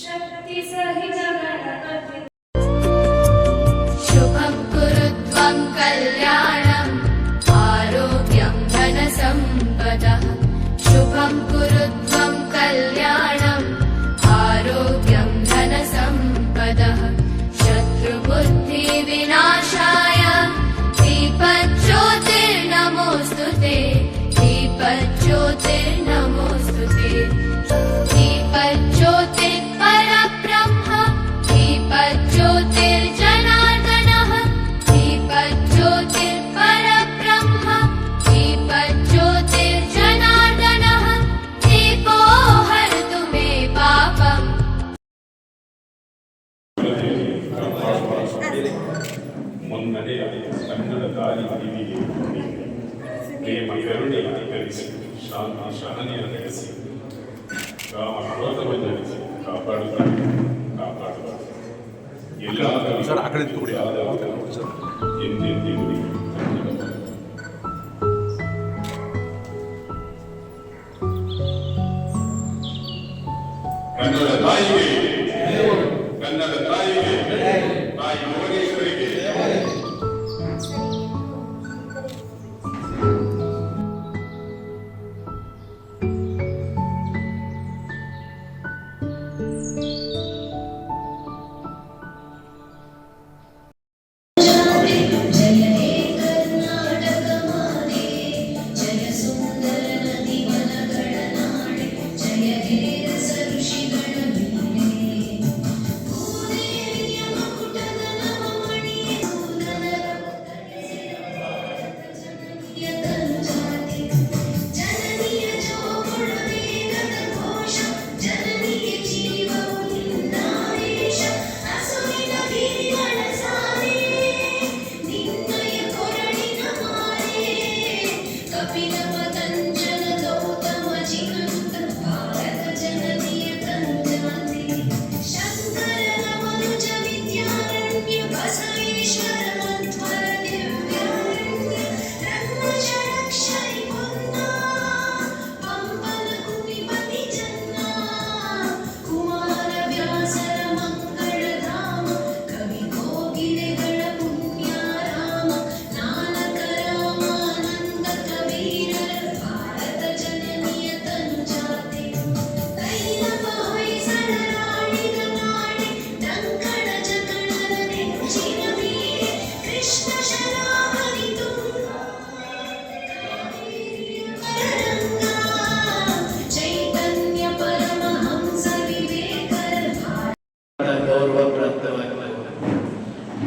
शक्ति सहित गणपति शुभं कुरुत्वं कल्याणम् आरोग्यं धनसम्पदः शुभं कुरुत्वं कल्याणम् आरोग्यं धनसम्पदः शत्रुबुद्धिविनाशाय दीपज्योतिर्नमोऽस्तुते दीपज्योतिर्नमोऽस्तुते दीपज्योतिर्परब्रह्म दीपज्योतिर्जनार्दनः दीपज्योतिर्परब्रह्म दीपज्योतिर्जनार्दनः दीपो हरतु मे पापम् ಮೊನ್ನೆ ಕನ್ನಡ ದಾರಿ ಟಿವಿಗೆ ಪ್ರೇಮ ಕರುಣೆ ಅಧಿಕರಿಸಿ ಶಾಂತಿ ಸಹನೆಯ ನಡೆಸಿ ರಾಮ ಕ್ರೋಧವನ್ನು ನಡೆಸಿ ಕಾಪಾಡುತ್ತಾರೆ ಎಲ್ಲ ಎಂದೆಂದಿಗೂ ಕನ್ನಡ ತಾಯಿಗೆ ಕನ್ನಡ ತಾಯಿಗೆ ತಾಯಿ ಭುವನೇಶ್ವರಿಗೆ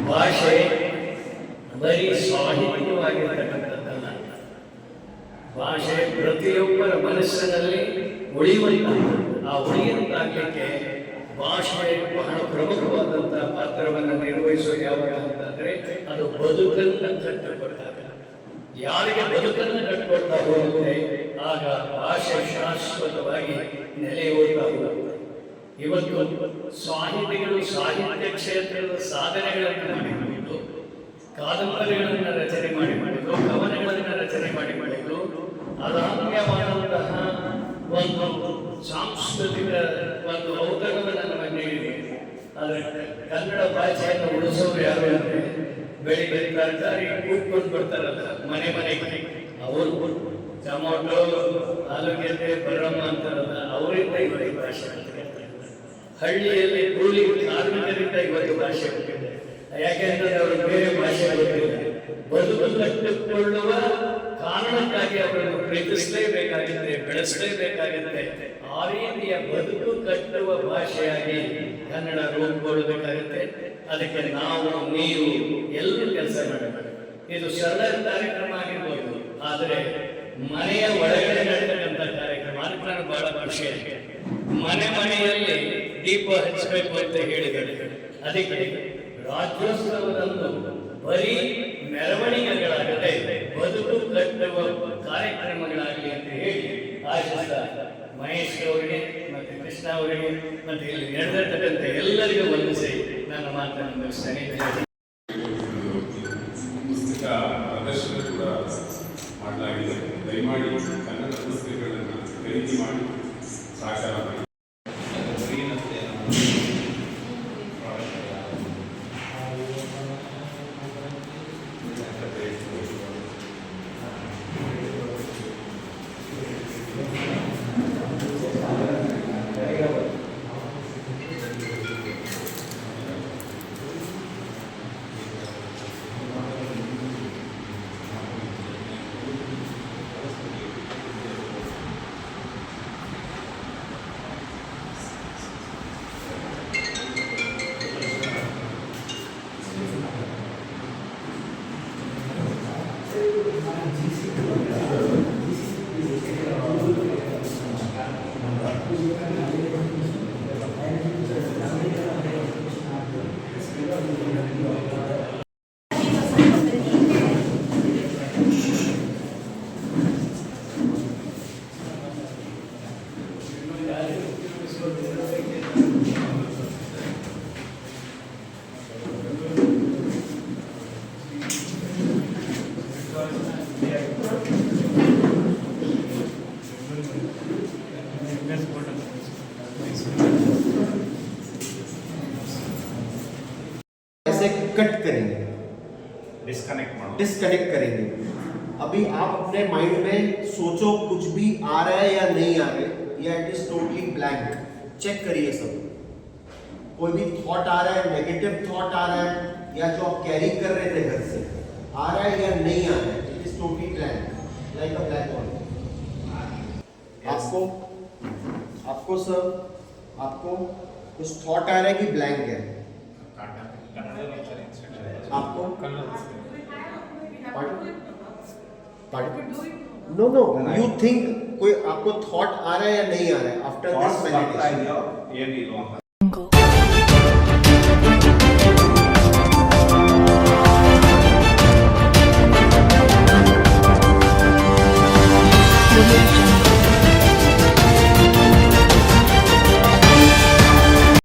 ಭಾಷೆ ಬರೀ ಸಾಹಿತ್ಯವಾಗಿರ್ತಕ್ಕಂಥದ್ದಲ್ಲ. ಭಾಷೆ ಪ್ರತಿಯೊಬ್ಬರ ಮನಸ್ಸಿನಲ್ಲಿ ಉಳಿಯುವಂತಾಗಬೇಕು. ಆ ಉಳಿಯುವಂತಾಗಲಿಕ್ಕೆ ಭಾಷೆ ಬಹಳ ಪ್ರಮುಖವಾದಂಥ ಪಾತ್ರವನ್ನು ನಿರ್ವಹಿಸೋದು ಯಾವಾಗ ಅಂತಂದರೆ ಅದು ಬದುಕನ್ನು ಕಟ್ಟಿಕೊಡ್ತಾರೆ. ಯಾರಿಗೆ ಬದುಕನ್ನು ಕಟ್ಟಿಕೊಡ್ತಾ ಹೋಗುತ್ತೆ ಆಗ ಭಾಷೆ ಶಾಶ್ವತವಾಗಿ ನೆಲೆಯೂರ್ತಾ ಹೋಗುತ್ತೆ. ಇವತ್ತು ಸಾಹಿತಿಗಳು ಸಾಹಿತ್ಯ ಕ್ಷೇತ್ರದ ಸಾಧನೆಗಳನ್ನು ಮಾಡಿಕೊಂಡು ಕಾದಂಬರಿಗಳನ್ನು ರಚನೆ ಮಾಡಿಕೊಂಡು ಕವನಗಳನ್ನು ರಚನೆ ಮಾಡಿಕೊಂಡು ಅದಾತ್ಮ್ಯವಾದಂತಹ ಒಂದು ಸಾಂಸ್ಕೃತಿಕ ಒಂದು ಔತಣವನ್ನು ನಮಗೆ ನೀಡಿದೆ. ಆದರೆ ಕನ್ನಡ ಭಾಷೆಯನ್ನು ಉಳಿಸೋರು ಯಾರು ಅಂದರೆ ಬೆಳಿಗ್ಗೆ ತರಕಾರಿ ಕೂತ್ಕೊಂಡು ಬರ್ತಾರಲ್ಲ ಮನೆಗೆ ಅವರು ಟೊಮೊಟೊ ಆಲೂಗೆಡ್ಡೆ ಬರಮ್ಮ ಅಂತಾರಲ್ಲ ಅವರಿಂದ ಇವತ್ತು ಭಾಷೆ ಹಳ್ಳಿಯಲ್ಲಿ ಕೂಲಿ ಕಾರ್ಮಿಕರಿಂದ ಇವತ್ತು ಭಾಷೆ ಗೊತ್ತಿದೆ. ಯಾಕೆಂದ್ರೆ ಅವರು ಬೇರೆ ಭಾಷೆ ಗೊತ್ತಿಲ್ಲ. ಬದುಕು ಕಟ್ಟಿಕೊಳ್ಳುವ ಕಾರಣಕ್ಕಾಗಿ ಅವರನ್ನು ಪ್ರೀತಿಸಲೇಬೇಕಾಗುತ್ತೆ, ಬೆಳೆಸಲೇಬೇಕಾಗುತ್ತೆ. ಆ ರೀತಿಯ ಬದುಕು ಕಟ್ಟುವ ಭಾಷೆಯಾಗಿ ಕನ್ನಡ ರೂಪುಗೊಳ್ಳಬೇಕಾಗುತ್ತೆ. ಅದಕ್ಕೆ ನಾವು ನೀವು ಎಲ್ಲರೂ ಕೆಲಸ ಮಾಡಬೇಕು. ಇದು ಸರಳ ಕಾರ್ಯಕ್ರಮ ಆಗಿರ್ಬೋದು, ಆದರೆ ಮನೆಯ ಒಳಗಡೆ ನಡೆತಕ್ಕಂಥ ಕಾರ್ಯಕ್ರಮ ಅದಕ್ಕೆ ನಾನು ಬಹಳ ಖುಷಿಯಾಗಿದೆ. ಮನೆಯಲ್ಲಿ ದೀಪ ಹಚ್ಚಬೇಕು ಅಂತ ಹೇಳಿದ್ದಾರೆ. ಅದಕ್ಕೆ ರಾಜ್ಯೋತ್ಸವದಂದು ಬರೀ ಮೆರವಣಿಗೆಗಳಾಗದೆ ಬದುಕು ಕಟ್ಟುವ ಕಾರ್ಯಕ್ರಮಗಳಾಗಲಿ ಅಂತ ಹೇಳಿ ಆಶಿಸ್ತಾ ಮಹೇಶ್ ಅವರಿಗೆ ಮತ್ತು ಕೃಷ್ಣ ಅವರಿಗೆ ಮತ್ತು ಇಲ್ಲಿ ನಡೆದಿರ್ತಕ್ಕಂಥ ಎಲ್ಲರಿಗೂ ವಂದಿಸಿ ನನ್ನ ಮಾತನ್ನು ಮುಗಿಸ್ತೇನೆ. ಪುಸ್ತಕ ಪ್ರದರ್ಶನ ಕೂಡ ಮಾಡಲಾಗಿದೆ. ಪ್ರೀತಿ ಮಾಡಿ ಸಹಕಾರ ಮಾಡಿ. ऐसे कट करेंगे, डिस्कनेक्ट करेंगे। अभी आप अपने माइंड में सोचो कुछ भी आ रहा है या नहीं आ रहा है, या it is totally blank. Check करिए सब, कोई भी थॉट आ रहा है, नेगेटिव थॉट आ रहा है, या जो आप कैरी कर रहे थे घर से आ रहा है या नहीं आ रहा है, it is totally blank, like a black hole. आपको सर, आपको कुछ थॉट आ रहा है कि ब्लैंक है? आपको नो यू थिंक कोई आपको थॉट आ रहा है या नहीं आ रहा है आफ्टर दिस मेडिटेशन?